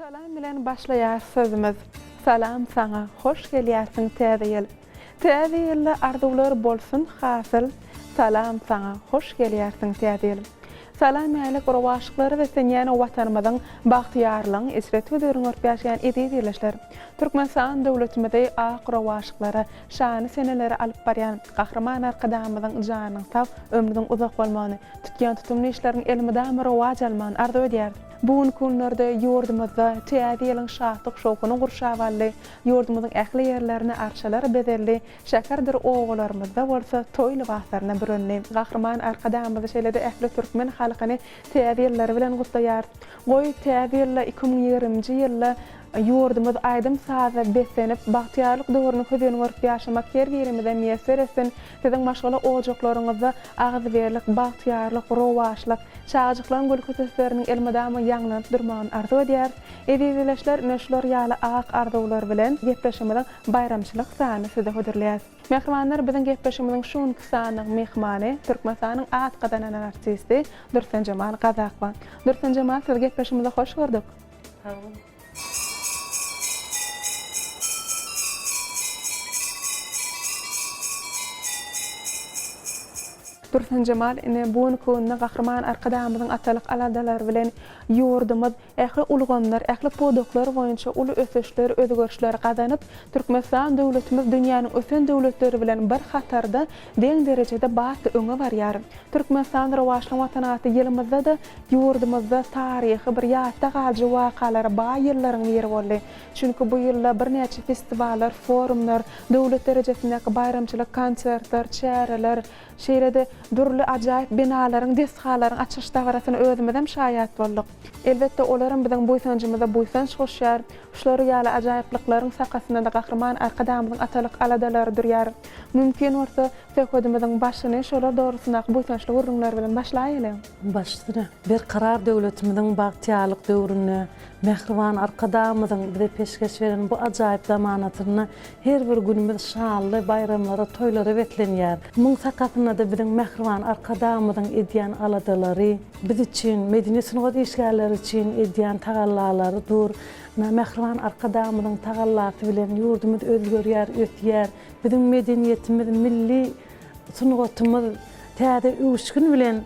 Salam bilen başlaýar sözümiz. Salam sana, hoş gelýärsiň täze ýyl. Täze ýylda arzuwlar bolsun hasyl. Salam sana, hoş gelýärsiň täze ýyl. Salam ýaly gurwaşyklary we senýäni watanymyzyň bagtyarlygyň esret ödürüň örpýäşýän edýärleşler. Türkmenistan döwletimizi ak gurwaşyklary şany seneleri alyp barýan gahrman arkadamyzyň janyň sag ömrüniň uzak bolmagyny, tutýan tutumly işleriň elmidämi rowaj almagyny arzu edýär. Bugun günlerde ýurdumyzda täze ýylyň şatlyk şowkuny gurşawaly, ýurdumyzyň ähli ýerlerini arşalar bedelli, şäkerdir oğullarymyzda bolsa toýly wagtlaryna bürünli. Gahrman arkadamyzy şeýlede ähli türkmen halkyny täze ýylları bilen gutlaýar. Goý täze ýylla 2020-nji ýylda ýurdumyz aýdym saza beslenip bagtyarlyk döwrüni köýden görüp ýaşamak ýer birimizde meýser etsin. Siziň maşgala ojaklaryňyzda agzyberlik, bagtyarlyk, rowaşlyk, çağjyklaryň gölkötesleriniň elmidämi ýaňlanyp durmagyny arzu edýär. Edýärleşler näşler ýaly ak arzuwlar bilen gepleşmeden bayramçylyk sany size höderleýär. Mehmanlar biziň gepleşmeden şunky sanyň mehmany Türkmenistanyň atgadan artisti Dursun Jamal Gazakman. Dursun Jamal, siz gepleşmede hoş gördük. Dursun Jamal ine bugun kunna gahrman arkadamyzyň atalyk aladalary bilen ýurdumyz ähli ulgamlar, ähli podoklar boýunça uly ösüşler, özgörüşler gazanyp Türkmenistan döwletimiz dünýäniň ösen döwletleri bilen bir hatarda deň derejede batdy öňe barýar. Türkmenistan rowaşlyk watanaty ýylymyzda da ýurdumyzda taryhy bir ýatda galjy wakalary baý ýyllaryň biri boldy. Çünki bu ýylda bir näçe festivallar, forumlar, döwlet derejesindäki bayramçylyk konsertler, çäreler, şeýlede durly ajaýyp binalaryň, deshalaryň açyş dagarasyny özümizem şaýat boldyk. Elbetde olaryň biziň buýsanjymyza buýsanç goşýar. Şolary ýaly ajaýyplyklaryň sakasynda da gahrman arkadamyzyň atalyk aladalary durýar. Mümkin bolsa söhbetimiziň başyny şolar dogrusyna buýsançly gurulmalar bilen başlaýaly. Başladyk. Bir karar döwletimiziň bagtyarlyk döwrüne, mehriban arkadamyzyň bize peşkeş beren bu ajaýyp zamanatyny her bir günimiz şanly bayramlara, toýlara betlenýär. Muň sakasynda da biziň mehriban arkadamyzyň edýän aladalary, biz üçin medeniýet sunugat işgärleri üçin edýän tagallalary dur. Mehriban arkadamyzyň tagallasy bilen ýurdumyz özgörýär, ötýär. Biziň medeniýetimiz, milli sunugatymyz täze üskün bilen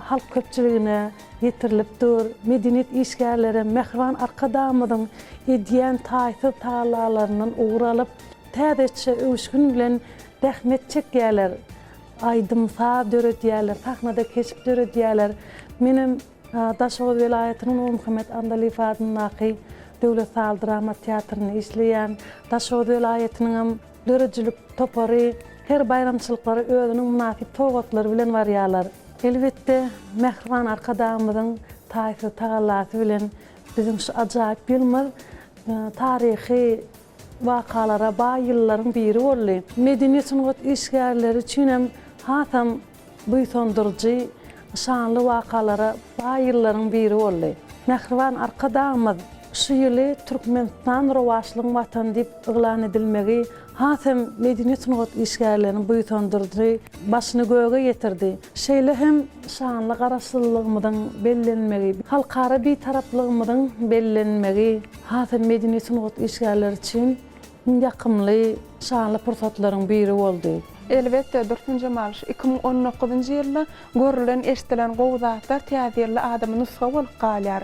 halk köpçüligine ýetirilipdir. Medeniýet işgärleri mehriban arkadamyzyň edýän taýsy tagallalaryndan uğralyp täzeçe üskün bilen rahmet çekýärler. Aýdymsa döredýärler, sahnada keçip döredýärler. Menim Daşoğlu vilayetinin Muhammed Andaliýew adyny Döwlet Sal Drama Teatryny işleýän, Daşoğlu vilayetiniň döredjilik topary, her bayramçylyklary özüniň munasip togatlary bilen barýarlar. Elbetde mehriban arkadamyzyň taýsy tagallasy bilen biziň şu ajaýyp ýylmaz taryhy wakalara baý ýyllaryň biri boldy. Medeniýet sunugat işgärleri üçin hem hasam buýsandyrjy şanly wakalara baý ýyllaryň biri boldy. Mehriban arkadamyz şu ýyly Türkmenistan rowaşlygyň watan diýip eglan edilmegi hasam medeniýet sunugat işgärlerini buýsandyrdy, başyny göge getirdi. Şeýle hem şanly garaşdyrlygymyzyň bellenmegi, halkara bir taraplygymyzyň bellenmegi hasam medeniýet sunugat işgärleri üçin ýakymly şanly pursatlaryň biri boldy. Elbetde Dursun Jamal 2019-njy ýylda görülen, eşitilen gowzatlar täze ýyly adamy nusga bolup galýar.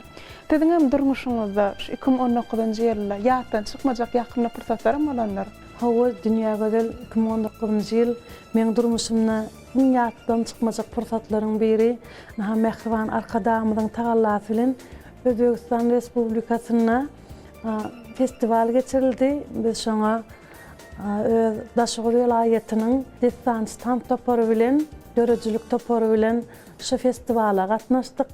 Siziň hem durmuşyňyzda 2019-njy ýylda ýatdan çykmajak ýakymly pursatlar bolanlar. Hawa dünýä gözel 2019-njy ýyl meň durmuşymda ýatdan çykmajak pursatlaryň biri mehriban arkadamyzyň tagallasy bilen Özbegistan Respublikasyna festival geçirildi. Biz şoňa Daşoğlu vilayetiniň destans tant topary bilen, döredjilik topary bilen şu festivala gatnaşdyk.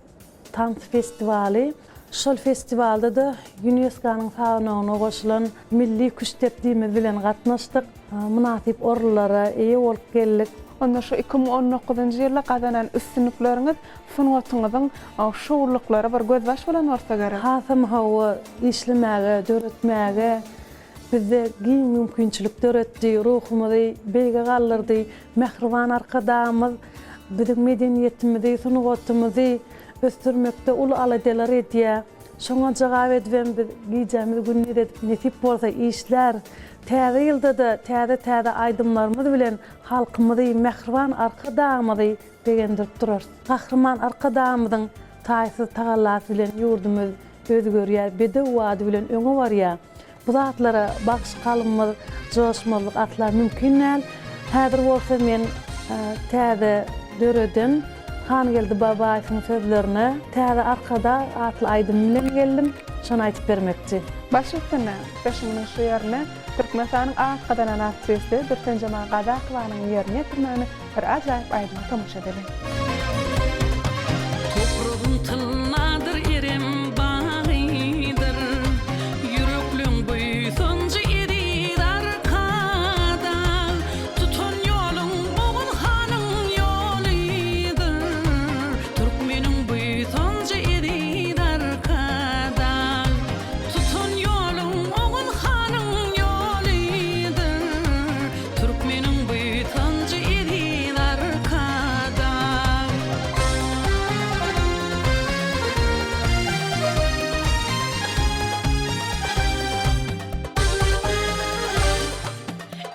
Tant festivali. Şol festivalda da UNESCO-nyň sanawyna goşulan milli küç tepdimi bilen gatnaşdyk. Munasip orullara eýe bolup geldik. Onda şu 2019-njy ýylda gazanan üstünlikleriňiz sunugatyňyzyň şowluklary bir gözbaş bilen bolsa gerek. Hasam hawa işlemäge, döretmäge bizde giň mümkinçilikler etdi, ruhumyzy beýge galdyrdy. Mehriban arkadamyz biziň medeniýetimizi, sunugatymyzy östürmekde ulu aladalar edýär. Şoňa jogap edibem bir gijemiz günni edip netip bolsa işler, täze ýylda da täze aýdymlarymyz bilen halkymyzy mehriban arka dagymyzy begendirip durar. Gahrman arka dagymyzyň taýsy tagallasy bilen ýurdumyz özgörýär, bede wady bilen öňe barýar. Bu zatlara bagış galymyz, joşmalyk atlar mümkin näl. Häzir bolsa men täze döreden Han geldi babaýyň sözlerine, täze arkada atly aýdym bilen geldim, şonu aýtyp bermekçi. Başypdyna, başynyň şu ýerine Türkmenistanyň arkadan anatçysy bir tenjema Gazakowanyň ýerine türmäni bir ajaýyp aýdymy tamaşa edelim. Toprağın tılnadır erim bağıdır, yüreklüm büyüsüncü erir arkada, tutun yolun boğul hanın yoludur, Türkmenin büyüsüncü erir arkada, tutun yolun boğul hanın yoludur, Türkmenin büyüsüncü erir arkada.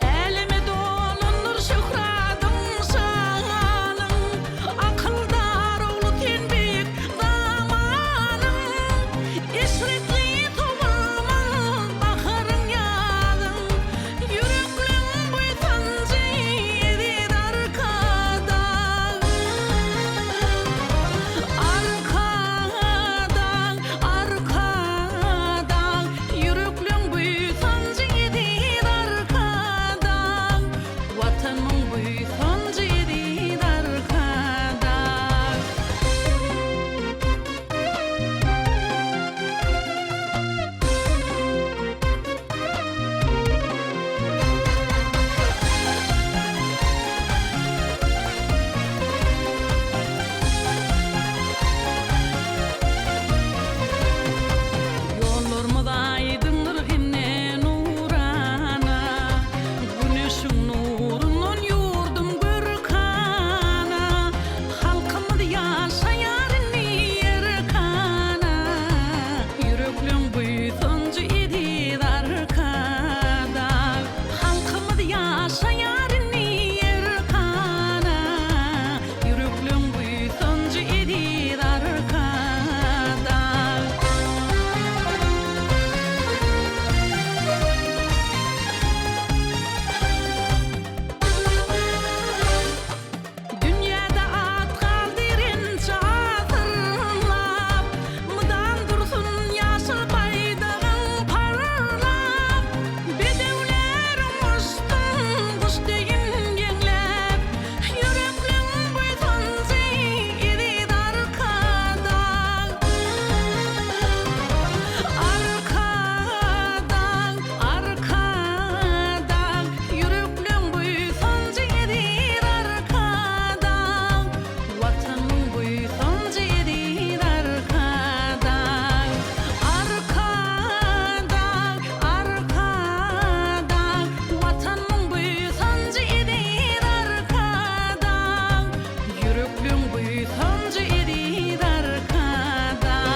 Elime dolanır şühradım şanım, akıldar oğlu ten büyük zamanım, işritli tuğulman baharın yadım, yüreklüm büyüsüncü erir arkada. Arkadan, yüreklüm büyüsüncü erir arkadan, vatanın büyüsüncü erir arkadan. Yollarımız aydındır hemne nurana, güneşin nurundan yurdum gürkana, halkımız yaşayar niyerkana, yüreklüm büyüsüncü erir arkada, halkımız yaşayar niyerkana, yüreklüm büyüsüncü erir arkada. Dünyada at kaldirin çatırlap, mıdan dursun yaşıl baydağın parlap, bedevlerin uçtun kuş deyin genlep, yüreklüm büyüsüncü erir arkada. Arkadan, yüreklüm büyüsüncü erir arkadan, vatanın büyüsüncü erir arkadan. Arkadan, vatanın büyüsüncü erir arkadan, yüreklüm büyüsüncü erir arkadan.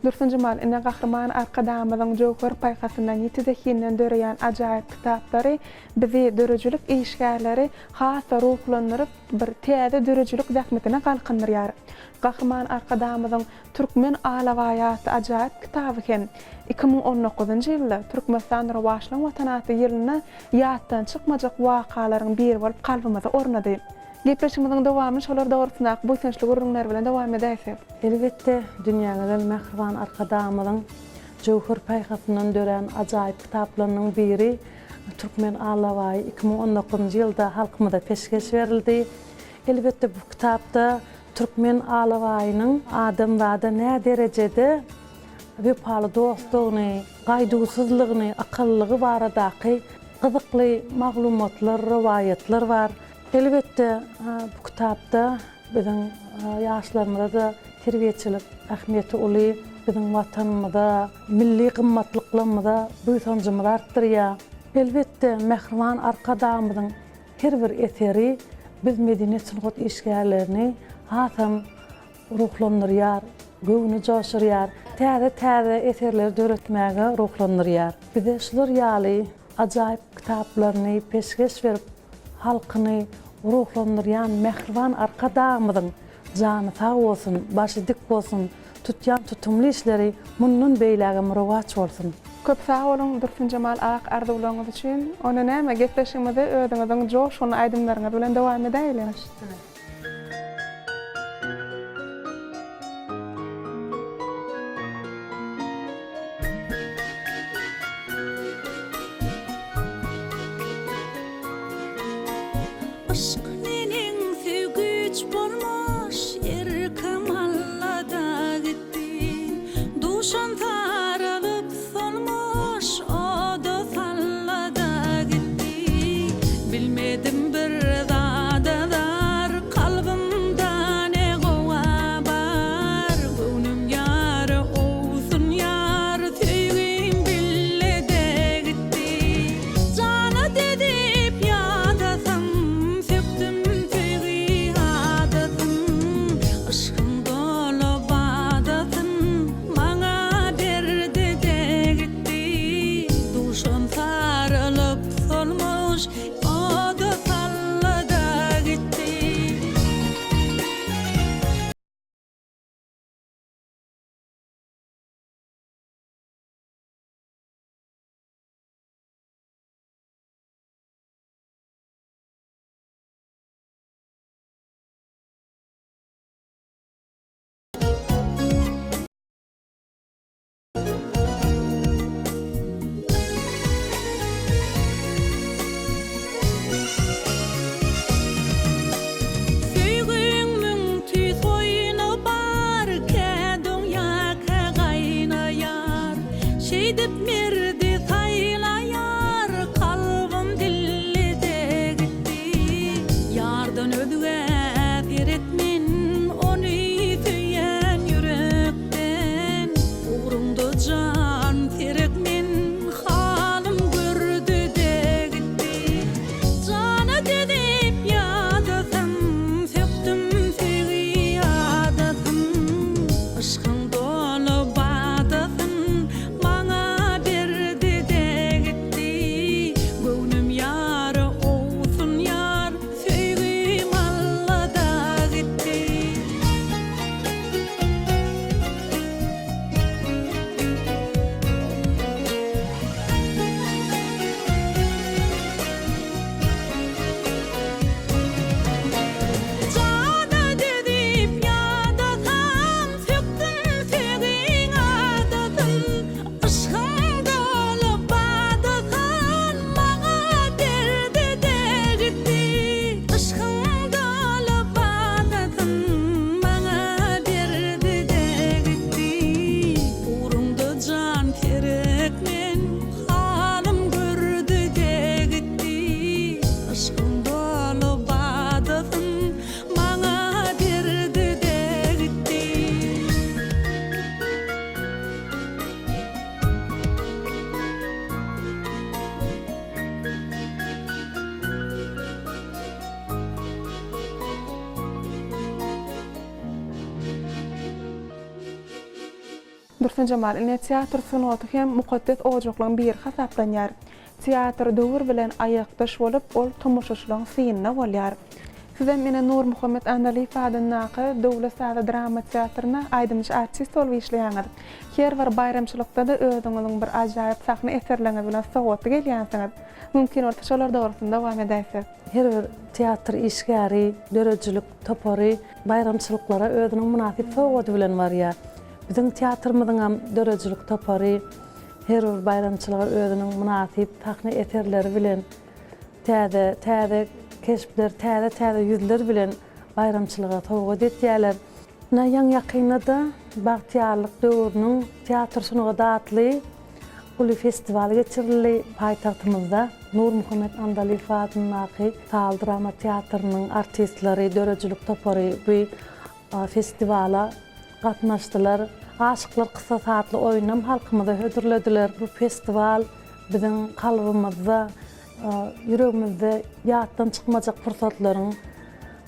Dursun Cemal, ine Gahrman arkadan Joker paýhasyndan ýetidekinden döreýän ajaýyp kitaplary bizi dörejülük işgärleri hasa ruhlandyryp bir täze dörejülük zähmetine galkandyrýar. Gahrman arkadan Türkmen alawaýaty ajaýyp kitaby hem 2019-njy ýylda Türkmenistan Rawaşlan watanaty ýylyna ýatdan çykmajak wakalaryň biri bolup kalbymyza ornady. Gepleşigimiziň dowamy şolar dogrusyna bu sençlik urunlar bilen dowam edäsek. Elbette dünýäde mehriban arkadamyň Joker paýhasyndan dören ajaýyp kitaplarynyň biri Türkmen alawaý 2019-njy ýylda halkymyza peşkeş berildi. Elbette bu kitapda Türkmen alawaýynyň adam zada nä derejede wepaly dostlugyny, gaýdugusuzlygyny, akyllygy baradaky gyzykly maglumatlar, rewayatlar var. Elbette bu kitapda biziň ýaşlarymyza da terbiýeçilik ähmiýeti uly, biziň watanymyza, milli gymmatlyklymyza büýsünçimizi artdyrýar. Elbette mehriban arkadamyzyň her bir eseri biz medeniýet sungat işgärlerini hasam ruhlandyrýar, göwünü joşurýar, täze eserler döretmäge ruhlandyrýar. Bize şular ýaly ajaýyp kitaplaryny peşkeş berip halkyny ruhlandyrýan mehriban arka dagmydyň jany sag bolsun, başy dik bolsun, tutýan tutumly işleri mundan beýläge murowat bolsun. Köp sağ olun Dursun Cemal Ak arzuwlaryňyz üçin. Ona näme gepleşigimizde özüňiziň joşuny aýdymlaryňyz bilen dowam edeýiler. Aşk mening sügüç bolmuş erkem allada gitti. Duşan taralıp solmuş o da sallada gitti. Bilmedim bir zadalar kalbimda ne gowa bar. Gönlüm yar olsun yar süýgüm bille de gitti. Cana dedip ýadasam söktüm süýgy adasym. Aşkym dolu badasyn maňa berdi de gitti. Duşan sarılıp solmuş o da sallada gitti. Süýgüňiň tüýs oýuny bar, kädüň ýaka gaýnaýar. Şeýdip merdi saýlaýar, kalbym dillide gitti. Ýardan özüge seretmen, ony süýen ýürekden. Ugrumda jan seretmen, halym gördü de gitti. Cana dedip ýadasam söktüm süýgy adasym. Aşkym dolu badasyn maňa berdi de gitti. Gönlüm ýar olsun ýar süýgüm allada gitti. Cana dedip ýadasam söktüm süýgüň adasym. Aşkym dolu badasyn maňa berdi de gitti. Aşkym dolu badasyn maňa berdi de gitti. Ugrumda jan kerekmen, halym gördü de gitti. Aşkym dolu badasyn maňa berdi de gitti. Dursun Cemal ine teatr sunuty hem mukaddes ojaklaryň bir hasaplanýar. Teatr döwür bilen aýakdaş bolup ol tomoşaçylaryň synyna bolýar. Sizem mene Nur Muhammed Andali fadynaky döwlet sada drama teatryna aýdymyş artist bolup işleýäňiz. Her bir bayramçylykda da özüňiziň bir ajaýyp sahna eserleriňiz bilen sohbatda gelýänsiňiz. Mümkin bolsa şolar dogrusynda dowam edäsiz. Her bir teatr işgäri, dörejçilik, topary, bayramçylyklara özüniň münasip sohbaty bilen barýar. Bizim teatrymyzyň hem dörejçilik, topary, her bir bayramçylyga özüniň münasip sahna eserleri bilen täze keşpler, täze ýüzler bilen bayramçylyga sohbat etýärler. Näýän ýakynda bagtyarlyk döwrüniň teatr sunugy datly Ulu festival geçirildi paytahtymyzda. Nur Muhammed Andali fadynaky Sal drama teatrının artistleri, dörejçilik topary bu festivala gatnaşdylar. Aşyklar kısa saatly oýnam halkymyza hödürlediler. Bu festival biziň kalbymyzda, yüregimizde ýatdan çykmajak fursatlaryň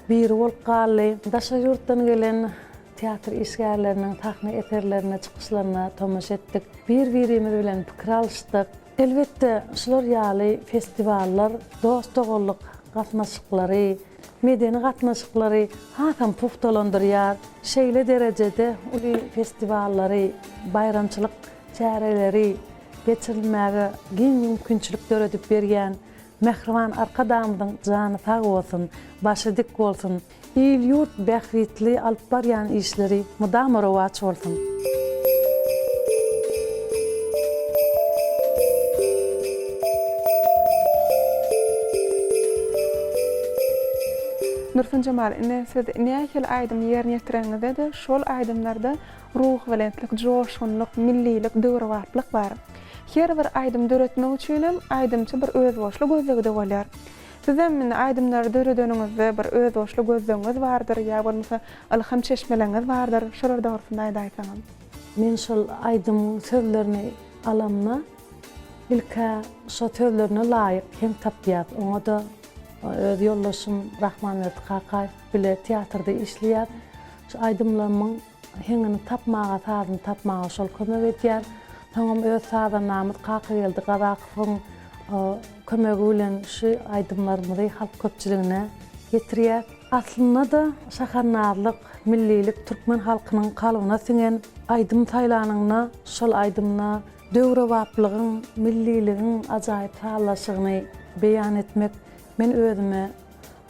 biri bolup galdy. Daşa ýurtdan gelen teatr işgärleriniň tahny eterlerine çykyşlaryna tomaş etdik. Bir-birimiz bilen pikir alışdyk. Elbetde şular ýaly festivallar, dost-dogalluk gatnaşyklary, medeni gatnaşyklary hakam puhtalandyrýar. Şeýle derejede uly festivallary, bayramçylyk çäreleri geçirilmäge giň mümkinçilikler ödüp berýän Mehriban arkadamyň jany sag bolsun, başy dik bolsun. Il yurt bähritli alyp barýan işleri mudam rowaç bolsun. Nursun Jamal, siz nähil aýdym ýerine ýetireňizde de şol aýdymlarda ruh welentlik, joşgunluk, millilik, döwrewatlyk bar. Her bir aýdym döretmek üçin hem aýdymçy bir özboşluk gözlegide bolýar. Sizem men aýdymlary döredeniňizde bir özboşluk gözlegiňiz bardyr, ýa bolmasa ilham çeşmeleňiz bardyr. Şolar dogrusyna aýdaýsaňyz. Men şol aýdymyň sözlerini alamna ilka şo sözlerine laýyk hem tapýar. Oňa da öz ýoldaşym Rahmanbert Kakaýew bile teatrda işleýär. Şu aýdymlaryň heňini tapmaga, tazyny tapmaga şol kömek edýär. Taňam öz sazan Namyt Kaka geldi, Gazakyň kömegi bilen şu aýdymlarymyzy halk köpçiligine getirýär. Aslynda da şaharnarlyk, millilik türkmen halkynyň kalybyna siňen aýdym taýlanyňna, şol aýdymna döwrewatlygyň, milliligiň ajaýyp taýlaşygyny beýan etmek men özüme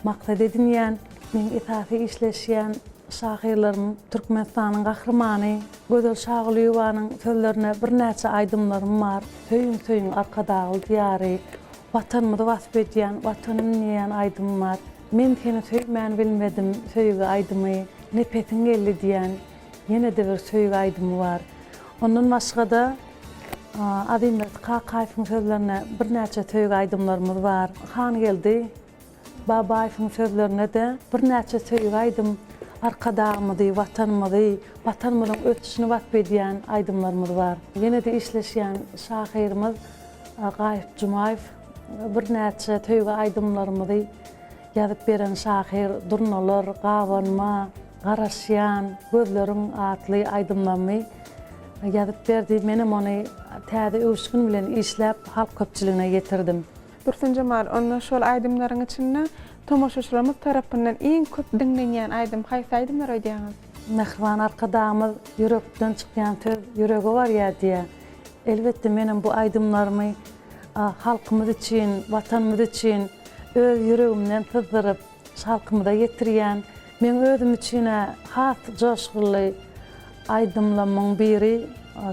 maksat edinýän, men itaty işleşýän şahirlerim Türkmenistanyň gahrymany Gözel Şagylyowanyň sözlerine bir näçe aýdymlarym bar. Söýüň arkadagy diýary, watanymyzy wasp edýän, watanyny näýän aýdym bar. Men seni söýmän bilmedim, söýgi aýdymy, nepetiň geldi diýän ýene de bir söýgi aýdymy bar. Ondan başga da Rahmanbert Kakaýewiň sözlerine bir näçe söýgi aýdymlarymyz bar. Han geldi, Babaýewiň sözlerine de bir näçe söýgi aýdym. Arkadağımızı, vatanımızın ötüşünü wasp edýän aýdymlarymyz bar. Ýene de işleşýän şahirimiz Gaýip Jumaýew bir näçe töýge aýdymlarymyzy ýazyp beren şahir Durnalar, Gawanma, Garaşýan, Gözleriň atly aýdymlarmy ýazyp berdi. Menem ony täze öwüşgün bilen işläp halk köpçiligine getirdim. Nursun Jamal, onda şol aýdymlaryň içinde tomaşaçylarymyz tarapyndan iň köp dinlenýän aýdym haýsy aýdymlar öýdýäňiz? Mehriban arkadamyz yürekden çykýan söz ýüregi var ýa diýe. Elbetde menem bu aýdymlarymy halkymyz üçin, watanymyz üçin öz yüregimden tızdyryp halkymyza getirýän, men özüm üçin has joşguly aýdymlamyň biri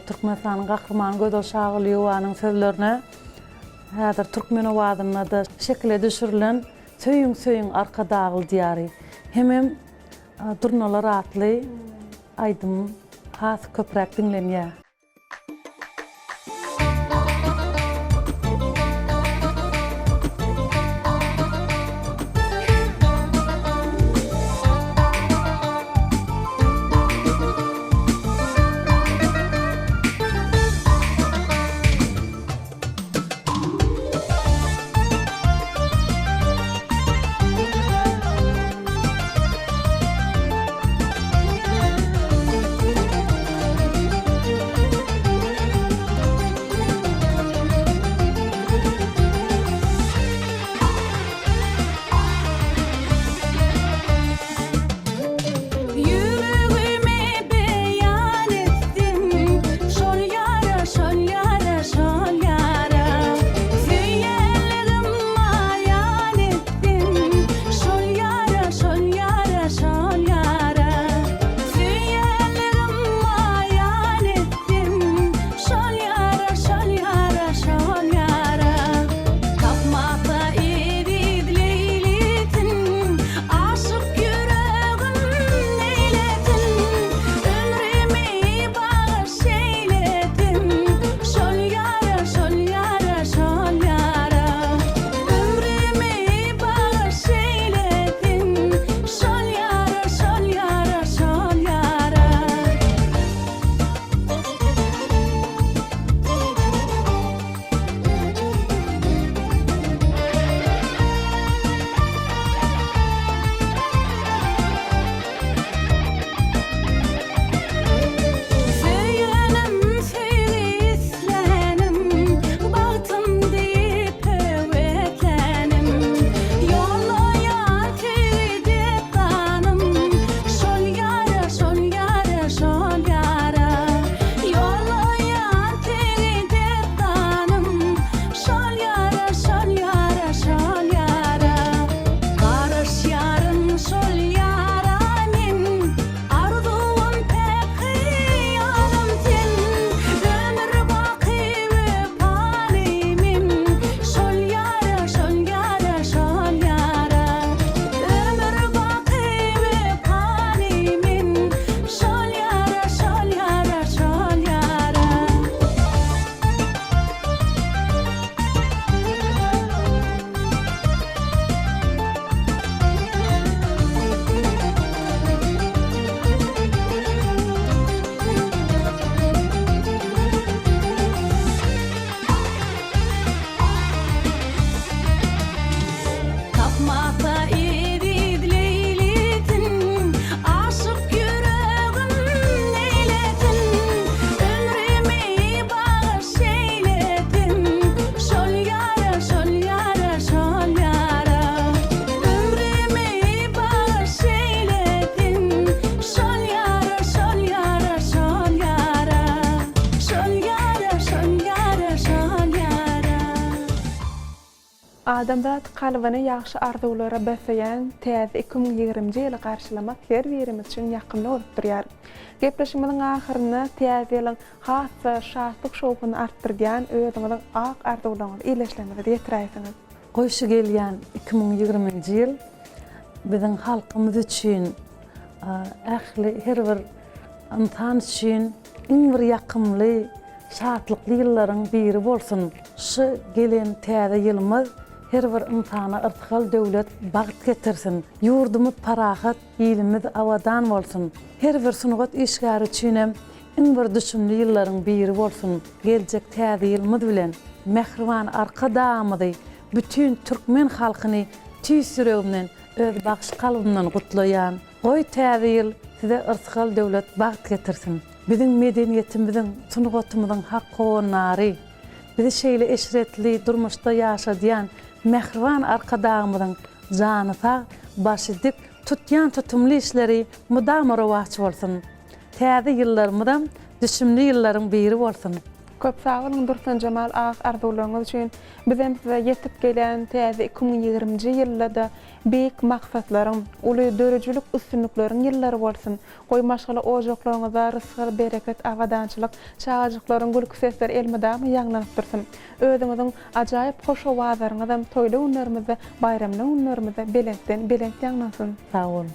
Türkmenistanyň gahrymany Gözel Şagylyowanyň sözlerine häzir türkmen owazyna da şekilde düşürilen Söýüň arkadagy diýary. Hemem Durnalar atly aýdym has köprek dinlenýär. Adamzat kalbyny ýagşy arzuwlara beseýän täze 2020-nji ýyly garşylamak her birimiz üçin ýakynly bolup durýar. Gepleşigimiziň ahyrynda täze ýylyň hassa şatlyk şowuny artdyrýan özüňiziň ak arzuwlaryňyzy ileşlemegi ýetiräýsiňiz. Goýşy gelýän 2020-nji ýyl biziň halkymyz üçin ähli her bir insan üçin iň bir ýakymly şatlykly ýyllaryň biri bolsun. Şu gelen täze ýylymyz her bir insana yrtkal döwlet bagyt getirsin. Ýurdumyz parahat, ýylymyz awadan bolsun. Her bir sunugat işgär üçinem iň bir düşünli ýyllaryň biri bolsun. Geljek täze ýylymyz bilen mehriban arka damydy bütün türkmen halkyny tüýs ýüregimden öz bagş kalbymdan gutlaýan. Goý täze ýyl size yrtkal döwlet bagyt getirsin. Biziň medeniýetimizin, sunugatymyzyň hakkonary, bizi şeýle eşretli durmuşda ýaşadýan mehriban arkadağımızın jany sag, başy dik tutýan tutumly işleri mudam rowaç bolsun. Täze ýyllarymyzdan düşümli ýyllaryň biri bolsun. Köp sag bolun Dursun Jamal ak arzuwlaryňyz üçin bizem size ýetip gelen täze 2020-nji ýylda beýik maksadlaryň, uly dörejülik üstünlikleriň ýyllary bolsun. Goýmaşgyla ojaklaryňyza rızkyr, bereket, awadançylyk, çağajyklaryň gülki sesleri elmedam ýaňlanyp dursun. Özüňiziň ajaýyp hoş owazaryňyzam toýly günlerimizde, bayramly günlerimizde belekden belek ýaňlansyn. Sag bolun.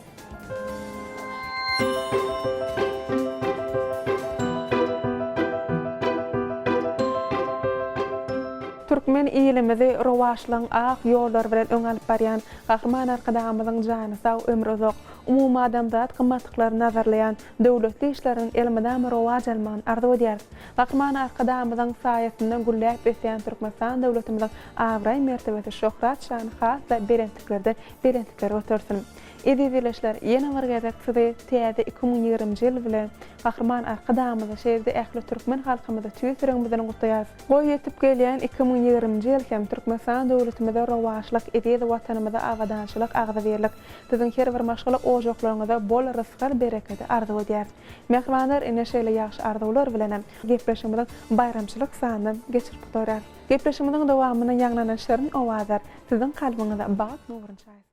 Türkmen ýylymyzy rowaşlaryň ak ýollar bilen öňelip barýan gahrman arkadağymyzyň jany sag, ömrü uzak, umumy adamzat gymmatlyklaryny nazarlayan döwletli işleriň elmedam rowaç almagyny arzuw edýär. Gahrman arkadağymyzyň saýasynda gülläp ösýän Türkmenistan döwletimiziň awray mertebesi şöhrat şany has we berentliklerden berentlikler otursun. Edileşler ýene bir gezek sizi täze 2020-nji ýyl bilen gahrman arkadağymyzy şeýle ähli türkmen halkymyzy tüýsüreň bilen gutlaýar. Goý ýetip gelýän 2020-nji ýyl hem Türkmenistan döwletimizde rowaşlyk, edýäde watanymyza awadançylyk, agzybirlik, biziň her bir maşgala ojaklaryňyza bol rızkyr, bereketi arzuw edýär. Mehribanlar ene şeýle ýagşy arzuwlar bilen gepleşigimiziň bayramçylyk sanyny geçirip durýar. Gepleşigimiziň dowamyna ýaňlanan şerin owazlar siziň kalbyňyza bagyt nurun çaýsyn.